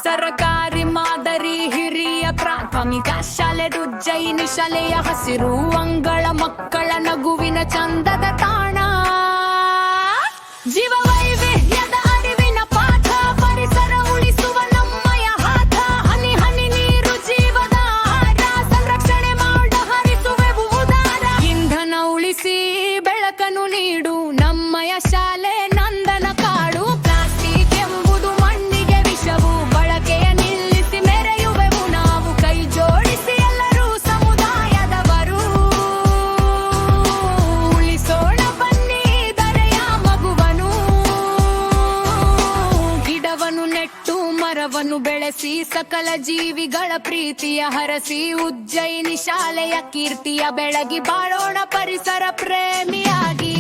ಸರಕಾರಿ ಮಾದರಿ ಹಿರಿಯ ಪ್ರಾಥಮಿಕ ಶಾಲೆ ಉಜ್ಜಯಿನಿ ಶಾಲೆಯ ಹಸಿರು ಅಂಗಳ ಮಕ್ಕಳ ನಗುವಿನ ಚಂದದ ತಾಣ. ಜೀವ ವೈವಿಧ್ಯದ ಅರಿವಿನ ಪಾಠ, ಪರಿಸರ ಉಳಿಸುವ ನಮ್ಮಯ ಹಾಥ. ಹನಿ ಹನಿ ನೀರು ಜೀವದ ಆಹಾರ, ಸಂರಕ್ಷಣೆ ಮಾಡ ಹರಿಸುವೆವು ಉದಾರ. ಇಂಧನ ಉಳಿಸಿ ಬೆಳಕನ್ನು ನೀಡು ನಮ್ಮಯ ಶಾಲೆ ನಂದನ ಕಾಡು. ಪ್ಲಾಸ್ಟಿಕ್ ಎಂಬುದು ಮಣ್ಣಿಗೆ ವಿಷವು, ಬಳಕೆಯ ನಿಲ್ಲಿಸಿ ಮೆರೆಯುವೆವು ನಾವು. ಕೈ ಜೋಡಿಸಿ ಎಲ್ಲರೂ ಸಮುದಾಯದವರು, ಉಳಿಸೋಣ ಬನ್ನಿ ದರೆಯ ಮಗುವನು. ಗಿಡವನ್ನು ನೆಟ್ಟು ಮರವನ್ನು ಬೆಳೆಸಿ ಸಕಲ ಜೀವಿಗಳ ಪ್ರೀತಿಯ ಹರಸಿ, ಉಜ್ಜಯಿನಿ ಶಾಲೆಯ ಕೀರ್ತಿಯ ಬೆಳಗಿ ಬಾಳೋಣ ಪರಿಸರ ಪ್ರೇಮಿಯಾಗಿ.